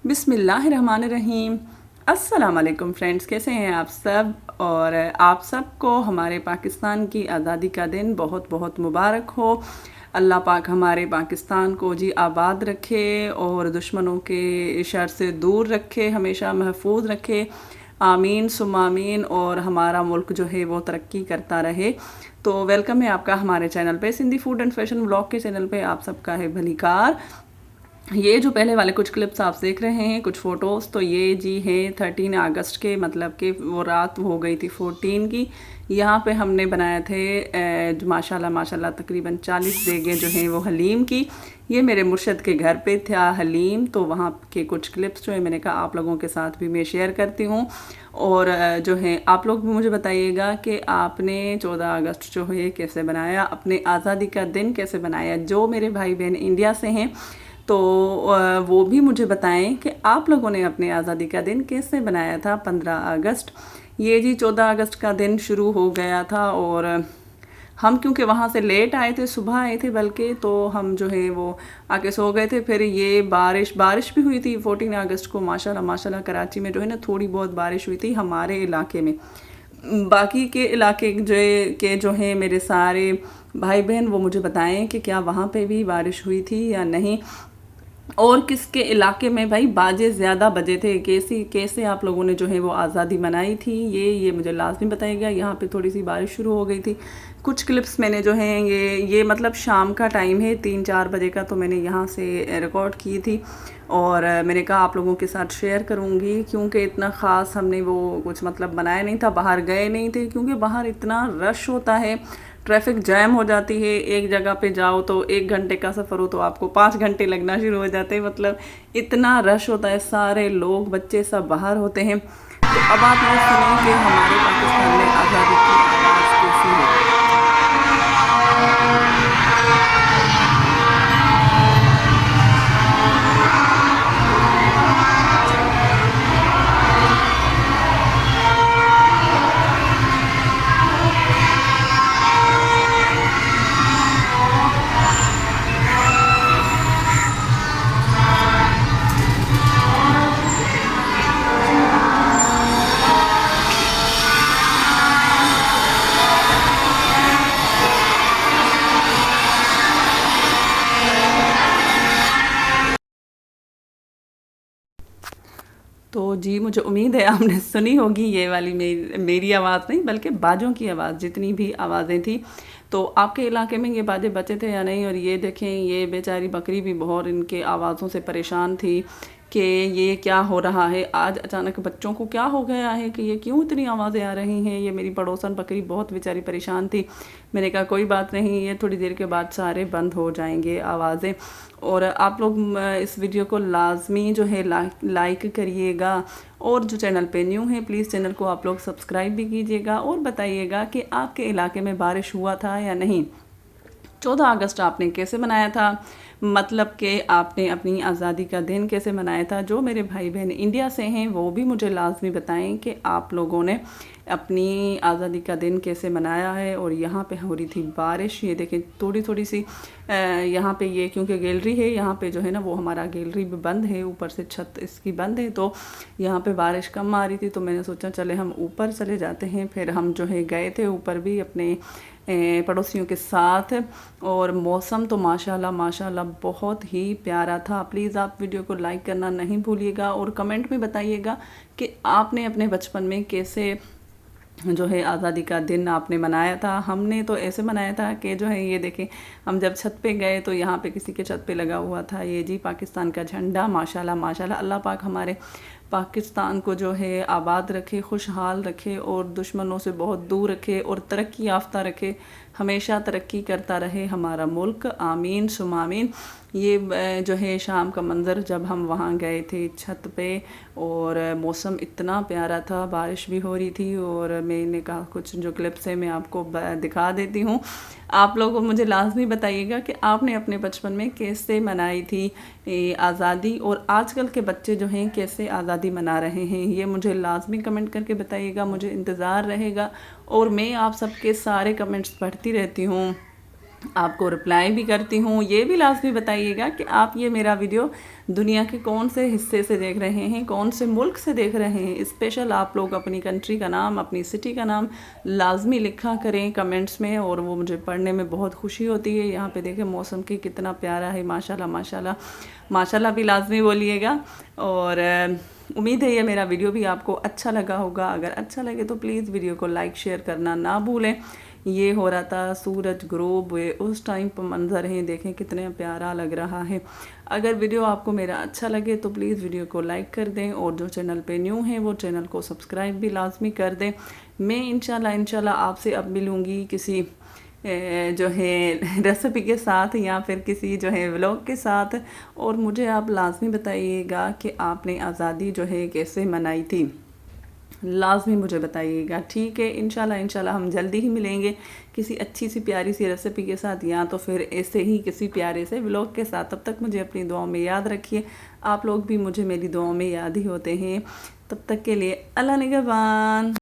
बिस्मिल्लाहिर्रहमानिर्रहीम। अस्सलाम वालेकुम फ्रेंड्स, कैसे हैं आप सब। और आप सबको हमारे पाकिस्तान की आज़ादी का दिन बहुत बहुत मुबारक हो। अल्लाह पाक हमारे पाकिस्तान को जी आबाद रखे और दुश्मनों के शर से दूर रखे, हमेशा महफूज रखे। आमीन सुम आमीन। और हमारा मुल्क जो है वो तरक्की करता रहे। तो वेलकम है आपका हमारे चैनल पे, Sindhi food and fashion vlog के चैनल पे आप सबका है भलीकार। ये जो पहले वाले कुछ क्लिप्स आप देख रहे हैं, कुछ फ़ोटोज़, तो ये जी है 13 अगस्त के, मतलब कि वो रात हो गई थी 14 की। यहाँ पे हमने बनाए थे माशाल्लाह माशाल्लाह तकरीबन 40 देगे जो हैं वो हलीम की। ये मेरे मुर्शद के घर पे था हलीम, तो वहाँ के कुछ क्लिप्स जो है मैंने कहा आप लोगों के साथ भी मैं शेयर करती हूँ। और जो है आप लोग भी मुझे बताइएगा कि आपने 14 अगस्त जो है कैसे बनाया, अपने आज़ादी का दिन कैसे बनाया। जो मेरे भाई बहन इंडिया से हैं तो वो भी मुझे बताएं कि आप लोगों ने अपने आज़ादी का दिन कैसे बनाया था 15 अगस्त। ये जी 14 अगस्त का दिन शुरू हो गया था और हम क्योंकि वहाँ से लेट आए थे, सुबह आए थे बल्कि, तो हम जो है वो आके सो गए थे। फिर ये बारिश भी हुई थी 14 अगस्त को, माशाल्लाह माशाल्लाह। कराची में जो है ना थोड़ी बहुत बारिश हुई थी हमारे इलाके में। बाकी के इलाके जो हैं मेरे सारे भाई बहन, वो मुझे बताएं कि क्या वहाँ पे भी बारिश हुई थी या नहीं, और किसके इलाके में भाई बाजे ज़्यादा बजे थे, कैसे कैसे आप लोगों ने जो है वो आज़ादी मनाई थी, ये मुझे लाजमी बताइएगा। यहाँ पे थोड़ी सी बारिश शुरू हो गई थी। कुछ क्लिप्स मैंने जो है ये मतलब शाम का टाइम है 3-4 बजे का, तो मैंने यहाँ से रिकॉर्ड की थी और मैंने कहा आप लोगों के साथ शेयर करूँगी, क्योंकि इतना ख़ास हमने वो कुछ मतलब बनाया नहीं था, बाहर गए नहीं थे क्योंकि बाहर इतना रश होता है, ट्रैफिक जैम हो जाती है। एक जगह पे जाओ तो 1 घंटे का सफ़र हो तो आपको 5 घंटे लगना शुरू हो जाते हैं, मतलब इतना रश होता है, सारे लोग बच्चे सब बाहर होते हैं। तो अब आप ये सुनिए कि हमारे पाकिस्तान में आज़ादी की आवाज़ कैसी है। तो जी मुझे उम्मीद है आपने सुनी होगी ये वाली मेरी आवाज़ नहीं बल्कि बाजों की आवाज़, जितनी भी आवाज़ें थी। तो आपके इलाके में ये बाजे बचे थे या नहीं। और ये देखें, ये बेचारी बकरी भी बहुत इनके आवाज़ों से परेशान थी कि ये क्या हो रहा है, आज अचानक बच्चों को क्या हो गया है कि ये क्यों इतनी आवाज़ें आ रही हैं। ये मेरी पड़ोसन बकरी बहुत बेचारी परेशान थी। मैंने कहा कोई बात नहीं, ये थोड़ी देर के बाद सारे बंद हो जाएंगे आवाज़ें। और आप लोग इस वीडियो को लाजमी जो है लाइक करिएगा, और जो चैनल पे न्यू है प्लीज़ चैनल को आप लोग सब्सक्राइब भी कीजिएगा, और बताइएगा कि आपके इलाके में बारिश हुआ था या नहीं। 14 अगस्त आपने कैसे मनाया था, मतलब कि आपने अपनी आज़ादी का दिन कैसे मनाया था। जो मेरे भाई बहन इंडिया से हैं वो भी मुझे लाजमी बताएं कि आप लोगों ने अपनी आज़ादी का दिन कैसे मनाया है। और यहाँ पे हो रही थी बारिश, ये देखें थोड़ी थोड़ी सी यहाँ पे, ये क्योंकि गैलरी है यहाँ पे जो है ना वो हमारा गैलरी भी बंद है, ऊपर से छत इसकी बंद है, तो यहाँ पे बारिश कम आ रही थी। तो मैंने सोचा चले हम ऊपर चले जाते हैं। फिर हम जो है गए थे ऊपर भी अपने पड़ोसियों के साथ। और मौसम तो माशाल्लाह माशाल्लाह बहुत ही प्यारा था। प्लीज़ आप वीडियो को लाइक करना नहीं भूलिएगा, और कमेंट में बताइएगा कि आपने अपने बचपन में कैसे जो है आज़ादी का दिन आपने मनाया था। हमने तो ऐसे मनाया था कि जो है ये देखें, हम जब छत पे गए तो यहाँ पे किसी के छत पे लगा हुआ था ये जी पाकिस्तान का झंडा। माशाल्लाह माशाल्लाह, अल्लाह पाक हमारे पाकिस्तान को जो है आबाद रखे, खुशहाल रखे, और दुश्मनों से बहुत दूर रखे, और तरक्की याफ्ता रखे, हमेशा तरक्की करता रहे हमारा मुल्क। आमीन सुम आमीन। ये जो है शाम का मंज़र जब हम वहाँ गए थे छत पे, और मौसम इतना प्यारा था, बारिश भी हो रही थी। और मैंने कहा कुछ जो क्लिप्स है मैं आपको दिखा देती हूँ। आप लोग मुझे लाजमी बताइएगा कि आपने अपने बचपन में कैसे मनाई थी आज़ादी, और आजकल के बच्चे जो हैं कैसे आज़ादी मना रहे हैं, ये मुझे लाजमी कमेंट करके बताइएगा। मुझे इंतज़ार रहेगा, और मैं आप सबके सारे कमेंट्स पढ़ती रहती हूँ। आपको रिप्लाई भी करती हूँ। ये भी लाजमी बताइएगा कि आप ये मेरा वीडियो दुनिया के कौन से हिस्से से देख रहे हैं, कौन से मुल्क से देख रहे हैं। स्पेशल आप लोग अपनी कंट्री का नाम, अपनी सिटी का नाम लाजमी लिखा करें कमेंट्स में, और वो मुझे पढ़ने में बहुत खुशी होती है। यहाँ पे देखें मौसम की कितना प्यारा है, माशाल्लाह माशाल्लाह। माशाल्लाह भी लाजमी बोलिएगा। और उम्मीद है ये मेरा वीडियो भी आपको अच्छा लगा होगा। अगर अच्छा लगे तो प्लीज़ वीडियो को लाइक शेयर करना ना भूलें। ये हो रहा था सूरज ग्रोब, उस टाइम पर मंजर है, देखें कितने प्यारा लग रहा है। अगर वीडियो आपको मेरा अच्छा लगे तो प्लीज़ वीडियो को लाइक कर दें, और जो चैनल पे न्यू है वो चैनल को सब्सक्राइब भी लाजमी कर दें। मैं इंशाल्लाह आपसे अब मिलूँगी किसी जो है रेसिपी के साथ, या फिर किसी जो है व्लॉग के साथ। और मुझे आप लाजमी बताइएगा कि आपने आज़ादी जो है कैसे मनाई थी, लाजमी मुझे बताइएगा, ठीक है। इंशाल्लाह हम जल्दी ही मिलेंगे किसी अच्छी सी प्यारी सी रेसिपी के साथ, या तो फिर ऐसे ही किसी प्यारे से व्लॉग के साथ। तब तक मुझे अपनी दुआओं में याद रखिए। आप लोग भी मुझे मेरी दुआओं में याद ही होते हैं। तब तक के लिए अल्लाह निगहबान।